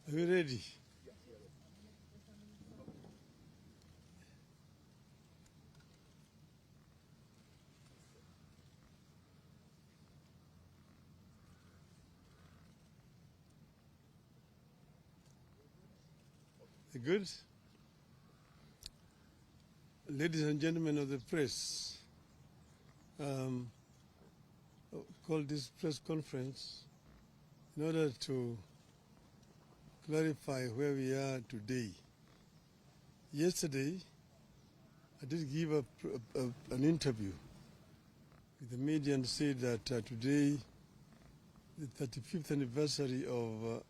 Are you ready? Good? Ladies and gentlemen of the press, called this press conference in order to clarify where we are today. Yesterday, I did give an interview with the media and said that today, the 35th anniversary of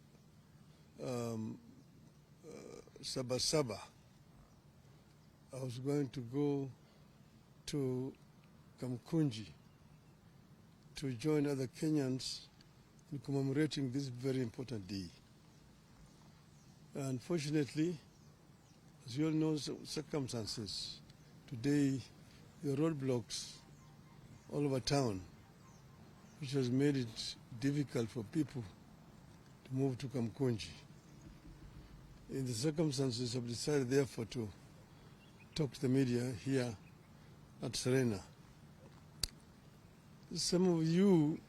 Saba, I was going to go to Kamkunji to join other Kenyans in commemorating this very important day. Unfortunately, as you all know, circumstances, today there are roadblocks all over town, which has made it difficult for people to move to Kamkunji. In the circumstances, I've decided therefore to talk to the media here at Serena. Some of you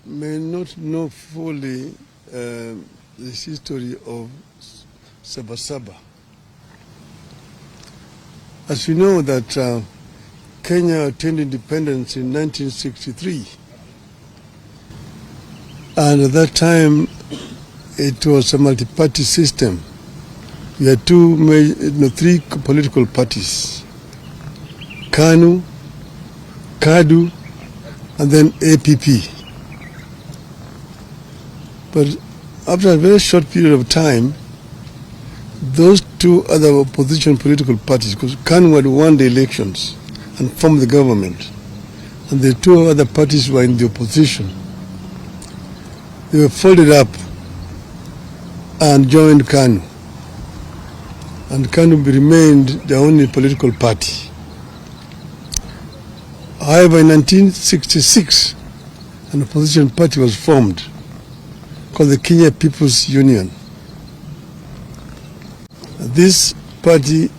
may not know fully the history of Saba. As you know that Kenya attained independence in 1963, and at that time it was a multi-party system. We had three political parties: KANU, KADU, and then APP. But after a very short period of time, those two other opposition political parties, because KANU had won the elections and formed the government, and the two other parties were in the opposition, they were folded up and joined KANU. And KANU remained the only political party. However, in 1966, an opposition party was formed called the Kenya People's Union. This party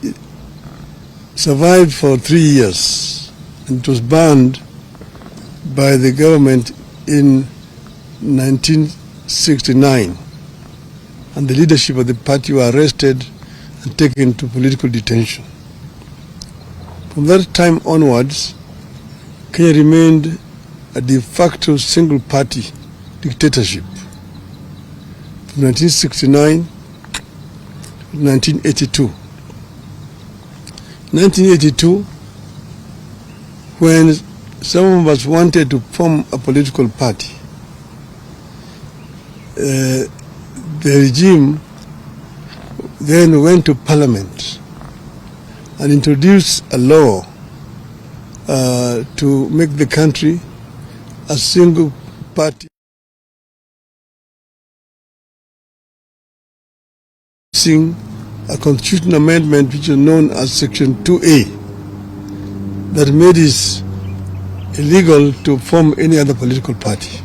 survived for 3 years, and it was banned by the government in 1969. And the leadership of the party were arrested and taken to political detention. From that time onwards, Kenya remained a de facto single-party dictatorship from 1969 to 1982. 1982, when some of us wanted to form a political party, the regime then went to Parliament and introduced a law to make the country a single party, a constitutional amendment which is known as Section 2A, that made it illegal to form any other political party.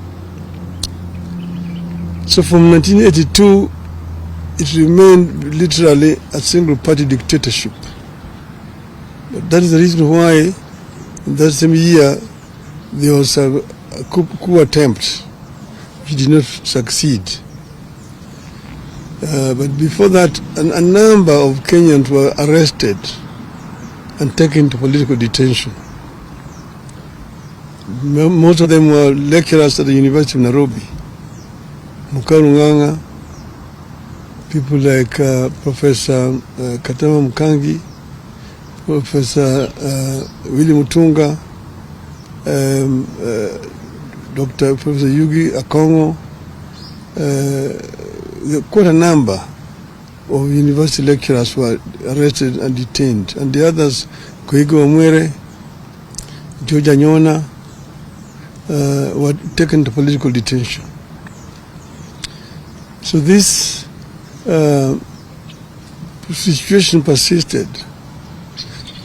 So from 1982, it remained literally a single-party dictatorship. But that is the reason why in that same year there was a coup attempt which did not succeed. But before that, a number of Kenyans were arrested and taken to political detention. Most of them were lecturers at the University of Nairobi. Mukarunganga, people like Professor Katama Mukangi, Professor Willy Mutunga, Professor Yugi Akongo, quite a number of university lecturers were arrested and detained, and the others, Koigo Omwere, George Anyona, were taken to political detention. So this situation persisted.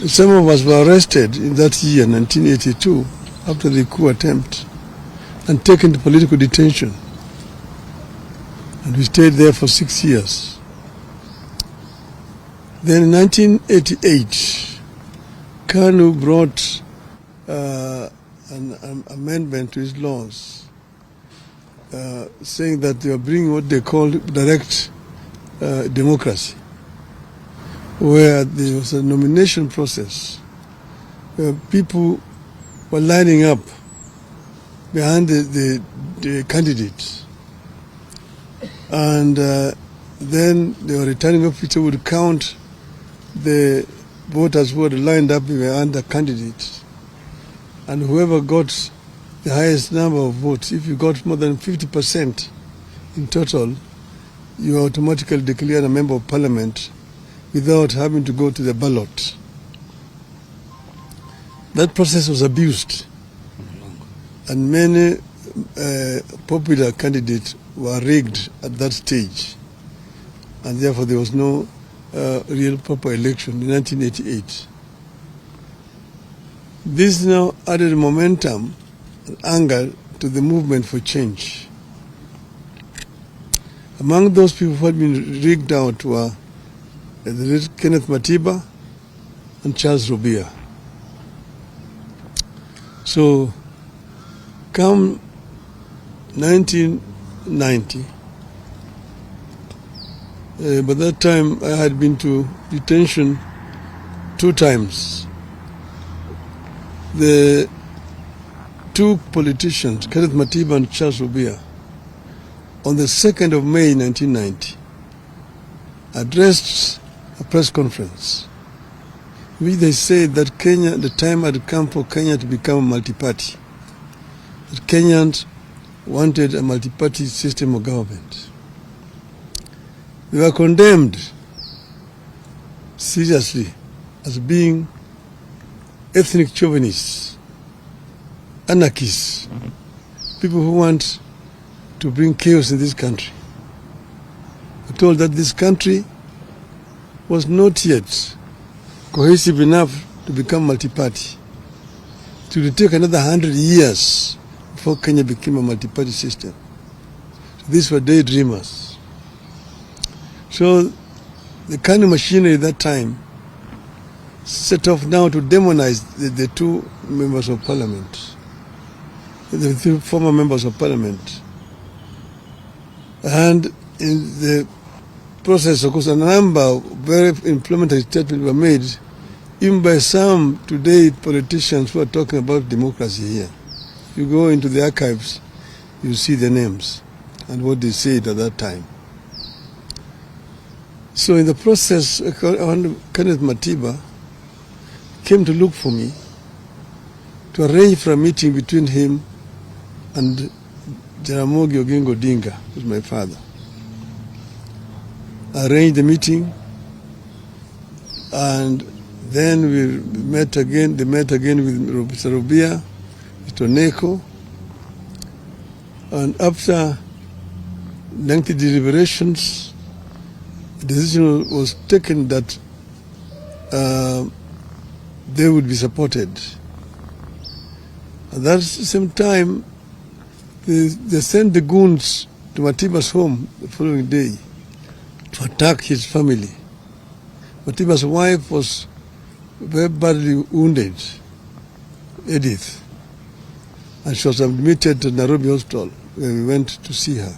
Some of us were arrested in that year, 1982, after the coup attempt, and taken to political detention. And we stayed there for 6 years. Then in 1988, KANU brought an amendment to his laws saying that they were bringing what they call direct democracy, where there was a nomination process where people were lining up behind the candidates, and then the returning officer would count the voters who had lined up behind the candidates, and whoever got the highest number of votes, if you got more than 50% in total, you are automatically declared a member of parliament without having to go to the ballot. That process was abused, and many popular candidates were rigged at that stage, and therefore there was no real proper election in 1988. This now added momentum and anger to the movement for change. Among those people who had been rigged out were the late Kenneth Matiba and Charles Robia. So, come 1990, by that time I had been to detention 2 times. The 2 politicians, Kenneth Matiba and Charles Robia, on the 2nd of May 1990, addressed a press conference in which they said that Kenya, the time had come for Kenya to become a multi-party. That Kenyans wanted a multi-party system of government. They were condemned seriously as being ethnic chauvinists, anarchists, people who want to bring chaos in this country. We're told that this country was not yet cohesive enough to become multi-party. It would take another 100 years before Kenya became a multi-party system. So these were daydreamers. So the kind of machinery at that time set off now to demonize the 2 members of parliament, the 3 former members of parliament. And in the process, of course, a number of very inflammatory statements were made, even by some today politicians who are talking about democracy here. You go into the archives, you see the names and what they said at that time. So in the process, Kenneth Matiba came to look for me to arrange for a meeting between him and Jaramogi Oginga Odinga, who's my father. I arranged the meeting, and then we met again. They met again with Mr. Robia, Mr. Neko, and after lengthy deliberations, the decision was taken that they would be supported. At that same time, they sent the goons to Matiba's home the following day to attack his family. Matiba's wife was very badly wounded, Edith, and she was admitted to Nairobi Hospital, where we went to see her.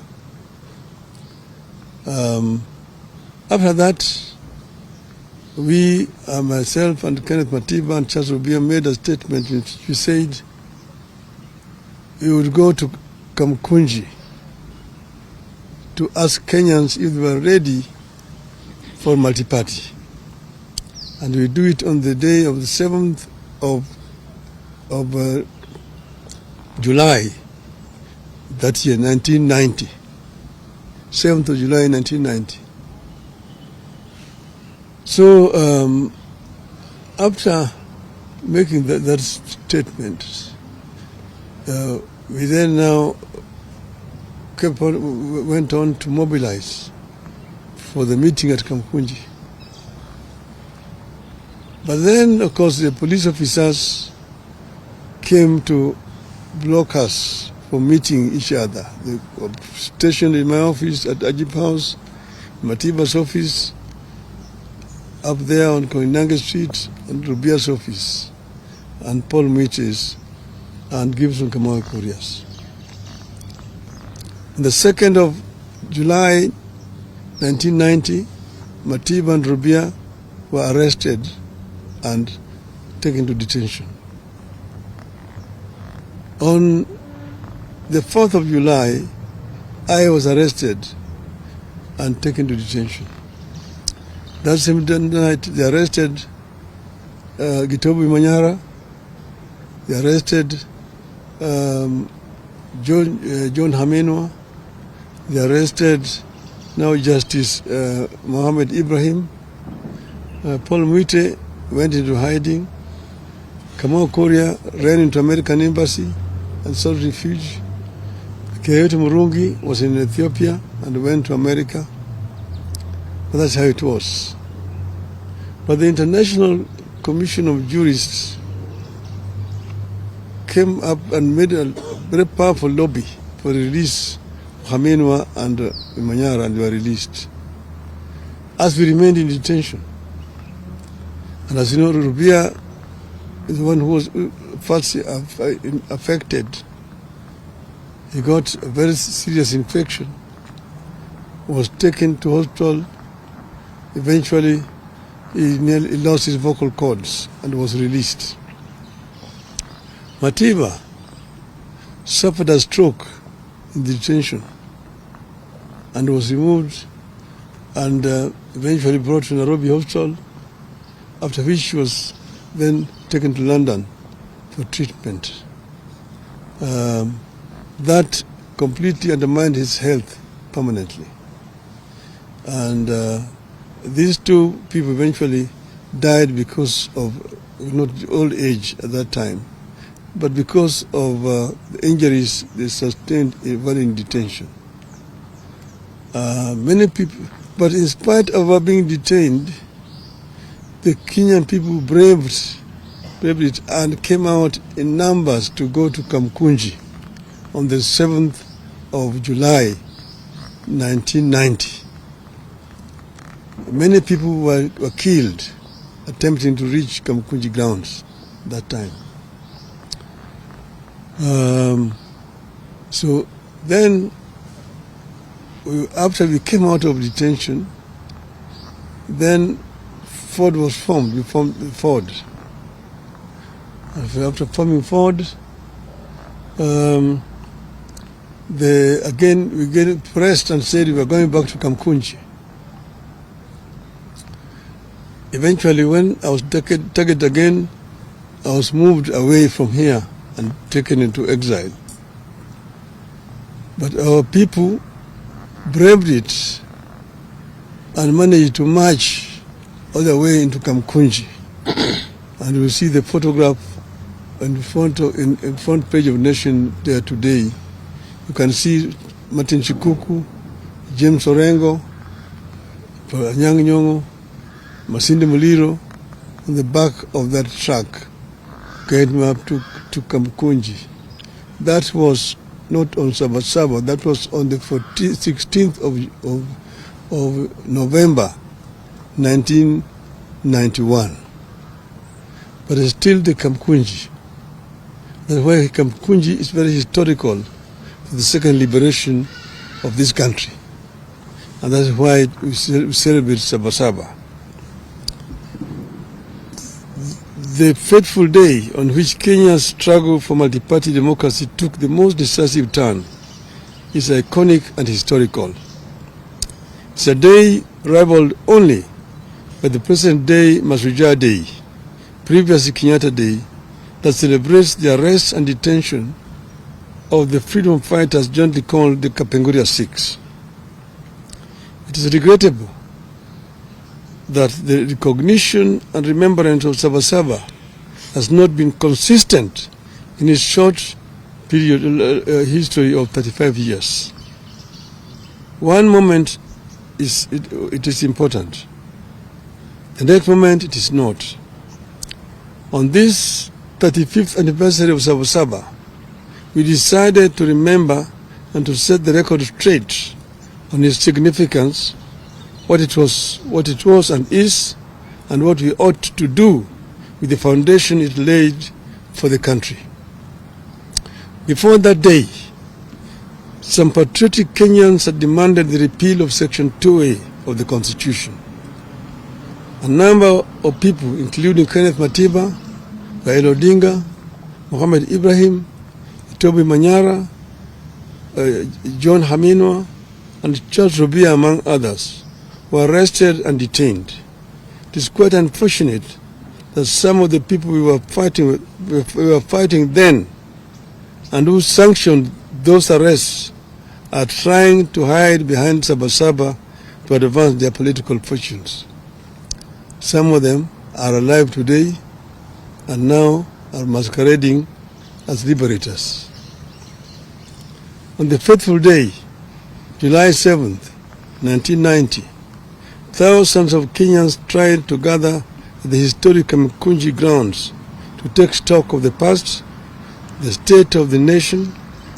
After that, we, myself and Kenneth Matiba and Charles Robia, made a statement in which we said we would go to Kamkunji to ask Kenyans if they were ready for multi-party. And we do it on the day of the 7th of July that year, 1990. 7th of July, 1990. So after making that statement, we then now went on to mobilize for the meeting at Kamkunji. But then, of course, the police officers came to block us for meeting each other. They were stationed in my office at Ajib House, Matiba's office, up there on Koinange Street, and Rubia's office, and Paul Mwite's, and Gibson Kamau Kuria's. On the 2nd of July 1990, Matiba and Rubia were arrested and taken to detention. On the 4th of July, I was arrested and taken to detention. That same night, they arrested Gitobu Manyara, they arrested John Hamenwa, they arrested now Justice Mohammed Ibrahim. Paul Mwite went into hiding. Kamau Kuria ran into American embassy and sought refuge. Keyote Murungi was in Ethiopia and went to America. But that's how it was. But the International Commission of Jurists came up and made a very powerful lobby for the release of Hamenwa and Manyara, and they were released. As we remained in detention. And as you know, Rubia is the one who was first affected. He got a very serious infection, was taken to hospital. Eventually, he lost his vocal cords and was released. Matiba suffered a stroke in detention and was removed and eventually brought to Nairobi Hospital, after which she was then taken to London for treatment. That completely undermined his health permanently. And these two people eventually died because of not old age at that time, but because of the injuries they sustained while in detention. Many people, but in spite of our being detained, the Kenyan people braved it and came out in numbers to go to Kamkunji on the 7th of July, 1990. Many people were killed attempting to reach Kamkunji grounds that time. So then, after we came out of detention, then Ford was formed. We formed Ford. After forming Ford, again we get pressed and said we were going back to Kamkunji. Eventually, when I was targeted again, I was moved away from here and taken into exile. But our people braved it and managed to march all the way into Kamkunji. And you see the photograph in front page of Nation there today. You can see Martin Shikuku, James Orengo, Anyang' Nyong'o, Masinde Muliro on the back of that truck getting me up to Kamkunji. That was not on Saba, that was on the 16th of November 1991. But it's still the Kamkunji. That's why Kamkunji is very historical for the second liberation of this country. And that's why we celebrate Saba. The fateful day on which Kenya's struggle for multi-party democracy took the most decisive turn is iconic and historical. It's a day rivaled only by the present day Masujaa Day, previously Kenyatta Day, that celebrates the arrest and detention of the freedom fighters jointly called the Kapenguria Six. It is regrettable that the recognition and remembrance of Saba has not been consistent in its short period history of 35 years. One moment it is important. The next moment it is not. On this 35th anniversary of Saba, we decided to remember and to set the record straight on its significance, what it was and is, and what we ought to do with the foundation it laid for the country. Before that day, some patriotic Kenyans had demanded the repeal of Section 2A of the Constitution. A number of people, including Kenneth Matiba, Raila Odinga, Mohamed Ibrahim, Toby Manyara, John Haminwa, and Charles Rubia, among others, were arrested and detained. It is quite unfortunate that some of the people we were fighting then, and who sanctioned those arrests, are trying to hide behind Saba to advance their political fortunes. Some of them are alive today and now are masquerading as liberators. On the fateful day, July 7th, 1990, thousands of Kenyans tried to gather at the historic Kamkunji grounds to take stock of the past, the state of the nation,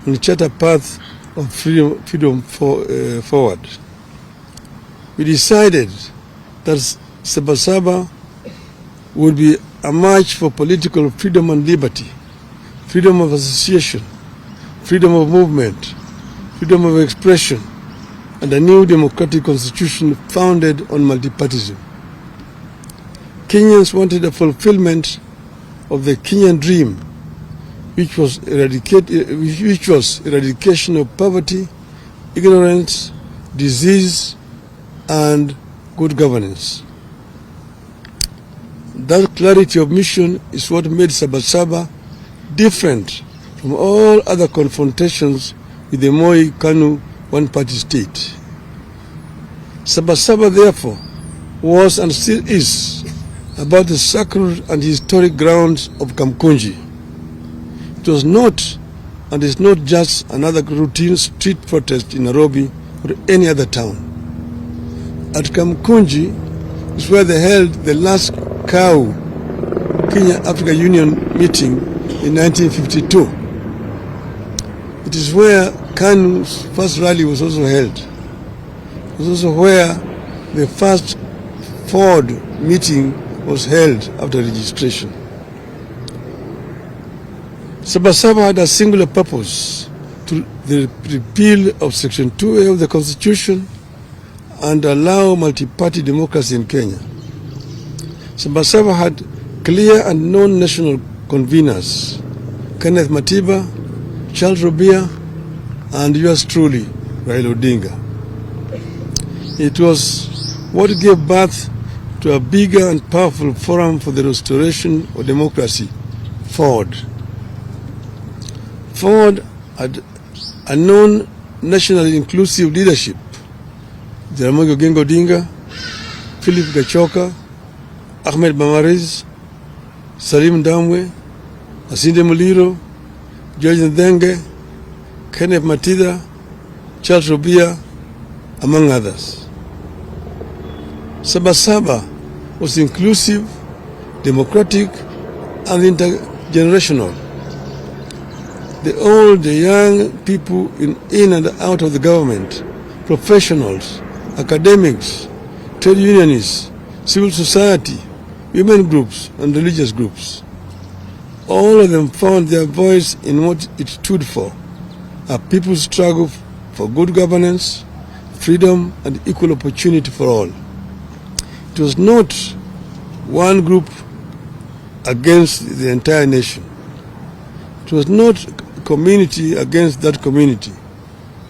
and chart a path of freedom forward. We decided that Saba would be a march for political freedom and liberty, freedom of association, freedom of movement, freedom of expression, and a new democratic constitution founded on multipartyism. Kenyans wanted a fulfillment of the Kenyan dream, which was eradication of poverty, ignorance, disease, and good governance. That clarity of mission is what made Saba different from all other confrontations with the Moi Kanu one-party state. Saba therefore was and still is about the sacred and historic grounds of Kamkunji. It was not and is not just another routine street protest in Nairobi or any other town. At Kamkunji is where they held the last cow Kenya-Africa Union meeting in 1952. It is where Kanu's first rally was also held. It was also where the first Ford meeting was held after registration. Saba had a singular purpose: to the repeal of Section 2A of the Constitution and allow multi-party democracy in Kenya. Saba had clear and known national conveners: Kenneth Matiba, Charles Rubia, and yours truly, Raila Odinga. It was what gave birth to a bigger and powerful forum for the restoration of democracy, Ford. Ford had a known nationally inclusive leadership: Jaramogi Oginga Odinga, Philip Gachoka, Ahmed Bamariz, Salim Damwe, Asinde Muliro, George Ndenge, Kenneth Matida, Charles Rubia, among others. Saba was inclusive, democratic, and intergenerational. The old, the young, people in and out of the government, professionals, academics, trade unionists, civil society, women groups, and religious groups. All of them found their voice in what it stood for: a people's struggle for good governance, freedom, and equal opportunity for all. It was not one group against the entire nation. It was not community against that community,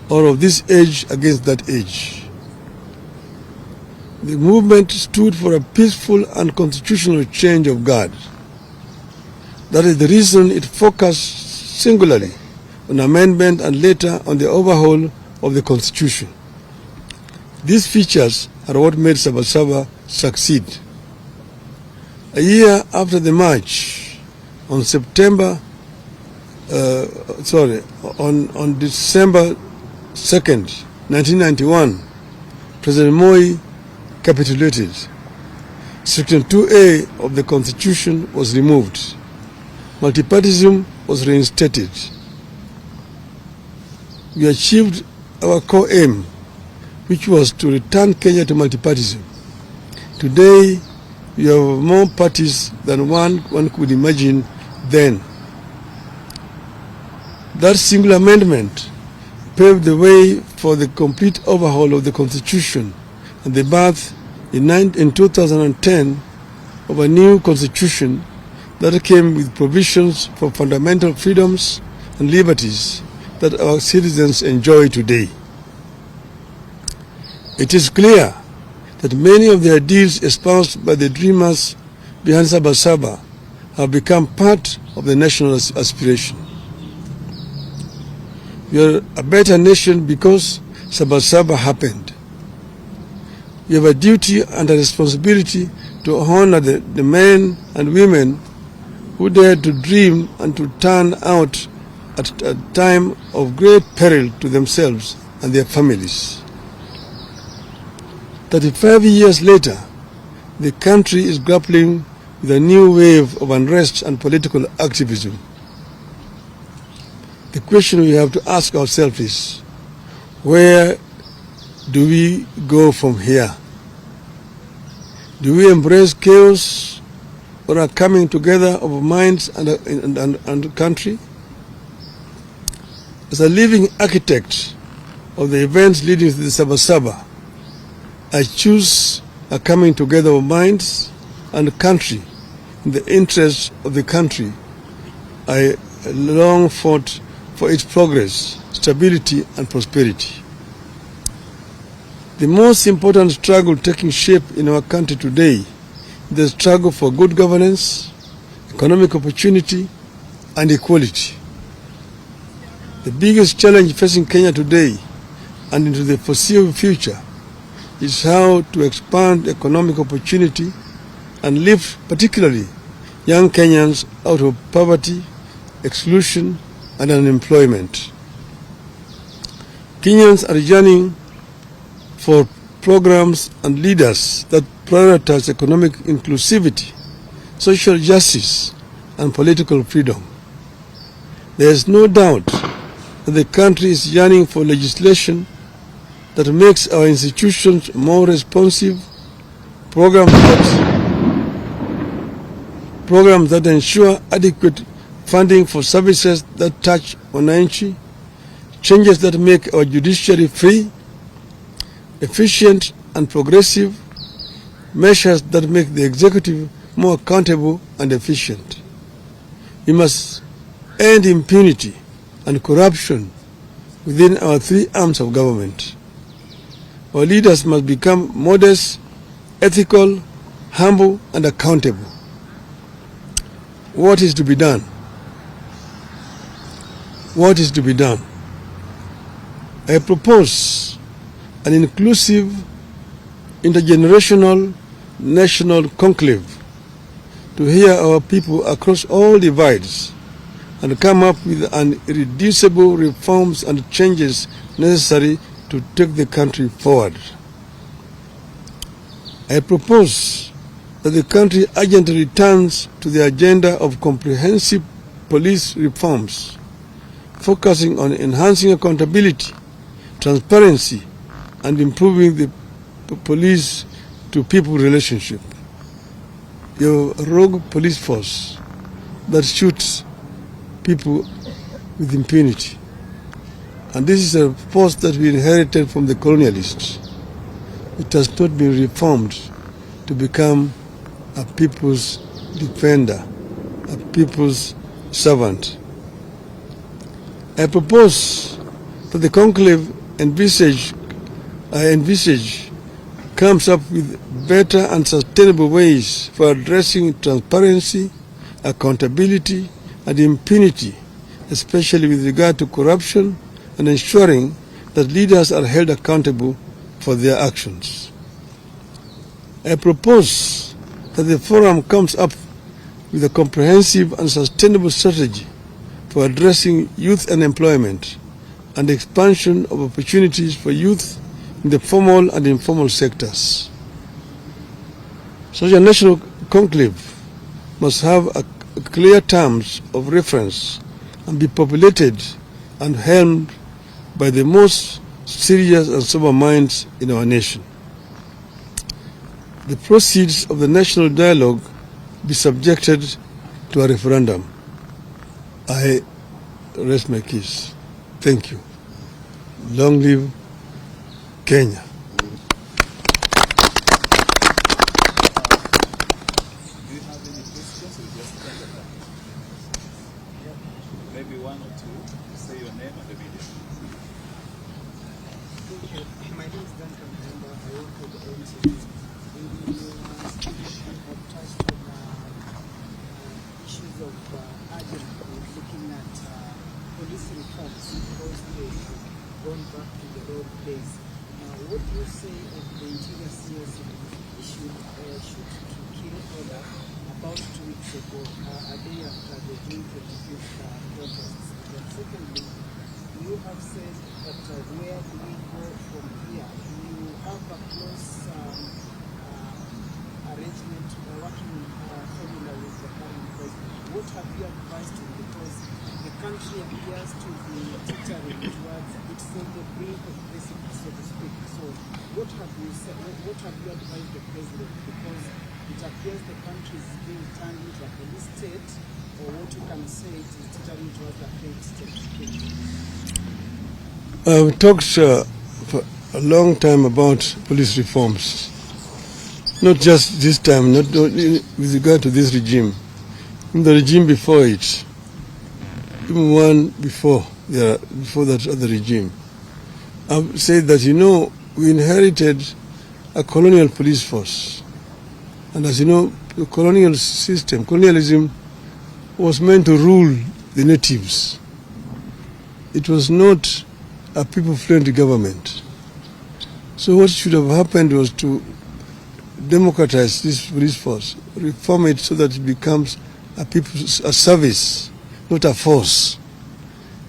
or of this age against that age. The movement stood for a peaceful and constitutional change of guard. That is the reason it focused singularly on amendment and later on the overhaul of the Constitution. These features are what made Saba succeed. A year after the march, on December 2nd, 1991, President Moi capitulated. Section 2A of the Constitution was removed. Multipartyism was reinstated. we achieved our core aim, which was to return Kenya to multipartyism. Today, we have more parties than one could imagine then. That single amendment paved the way for the complete overhaul of the Constitution and the birth in 2010 of a new Constitution that came with provisions for fundamental freedoms and liberties that our citizens enjoy today. It is clear that many of the ideals espoused by the dreamers behind Saba have become part of the national aspiration. We are a better nation because Saba happened. We have a duty and a responsibility to honor the men and women who dared to dream and to turn out at a time of great peril to themselves and their families. 35 years later, the country is grappling with a new wave of unrest and political activism. The question we have to ask ourselves is, where do we go from here? Do we embrace chaos or a coming together of minds and country? As a living architect of the events leading to the Saba, I choose a coming together of minds and country in the interest of the country. I long fought for its progress, stability, and prosperity. The most important struggle taking shape in our country today is the struggle for good governance, economic opportunity, and equality. The biggest challenge facing Kenya today and into the foreseeable future is how to expand economic opportunity and lift particularly young Kenyans out of poverty, exclusion, and unemployment. Kenyans are yearning for programs and leaders that prioritize economic inclusivity, social justice, and political freedom. There is no doubt that the country is yearning for legislation that makes our institutions more responsive, programs that ensure adequate funding for services that touch wananchi, changes that make our judiciary free, efficient and progressive, measures that make the executive more accountable and efficient. We must end impunity and corruption within our three arms of government. Our leaders must become modest, ethical, humble, and accountable. What is to be done? What is to be done? I propose an inclusive, intergenerational, national conclave to hear our people across all divides and come up with irreducible reforms and changes necessary to take the country forward. I propose that the country urgently returns to the agenda of comprehensive police reforms, focusing on enhancing accountability, transparency, and improving the police-to-people relationship. Your rogue police force that shoots people with impunity. And this is a force that we inherited from the colonialists. It has not been reformed to become a people's defender, a people's servant. I propose that the conclave I envisage comes up with better and sustainable ways for addressing transparency, accountability, and impunity, especially with regard to corruption, and ensuring that leaders are held accountable for their actions. I propose that the forum comes up with a comprehensive and sustainable strategy for addressing youth unemployment and expansion of opportunities for youth in the formal and informal sectors. Such a national conclave must have clear terms of reference and be populated and helmed by the most serious and sober minds in our nation. The proceeds of the national dialogue be subjected to a referendum. I rest my case. Thank you. Long live Kenya. Maybe one or two. Say your name and the video. My name is Duncan Member. I work for the NCD. You have touched on issues of urgent looking at police reforms because they have gone back to the old days. What do you say of the interior CS issue shoot to kill order about 2 weeks ago, a day after the June 25th protests? And secondly, you have said that where do we go from here? You have a close arrangement working formula with the current president. What have you advised him? Because the country appears to be teetering towards its on the brink of precipice, so to speak. So what have you said? What have you advised the president? Because it appears the country is being turned into a police state, or what you can say it is teetering towards a failed state. I've talked for a long time about police reforms. Not just this time, not with regard to this regime. In the regime before it, even one before that other regime. I've said that, we inherited a colonial police force. And as you know, the colonialism was meant to rule the natives. It was not a people-friendly government. So what should have happened was to democratize this police force, reform it so that it becomes a service, not a force.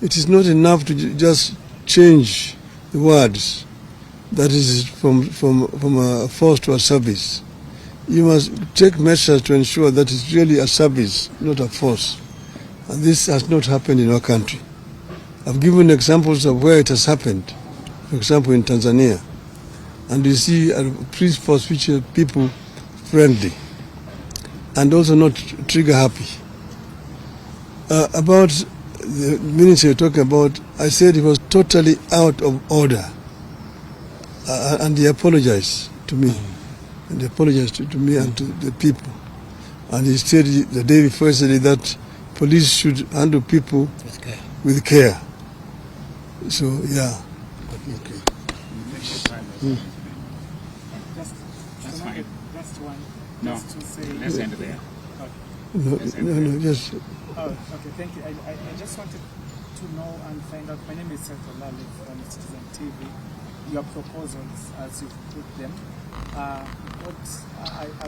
It is not enough to just change the words. That is from a force to a service. You must take measures to ensure that it's really a service, not a force. And this has not happened in our country. I've given examples of where it has happened. For example, in Tanzania. And you see a police force which is people friendly and also not trigger happy. About the minister you're talking about, I said it was totally out of order. And he apologized to me. And he apologized to me and to the people. And he said the day before yesterday that police should handle people with care. So, yeah. Okay. That's fine. Just one. No, Just to say. let's end there. No, just... Oh, okay, thank you. I just wanted to know and find out. My name is Saba from Citizen TV. Your proposals, as you put them, are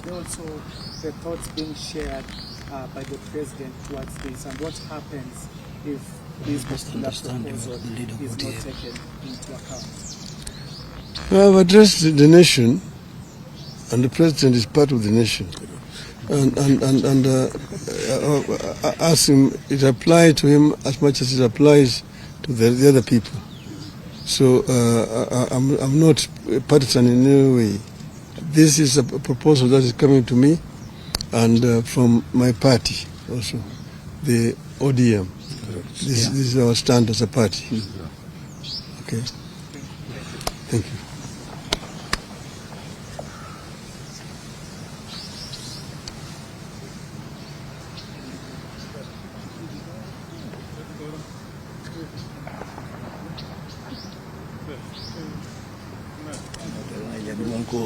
there also the thoughts being shared by the president towards this, and what happens if this particular proposal is not taken into account? I've addressed the nation, and the president is part of the nation. And ask him, it applies to him as much as it applies to the other people. So I'm not partisan in any way. This is a proposal that is coming to me and from my party also, the ODM. This is our stand as a party. Okay. Thank you. Jadi mongko.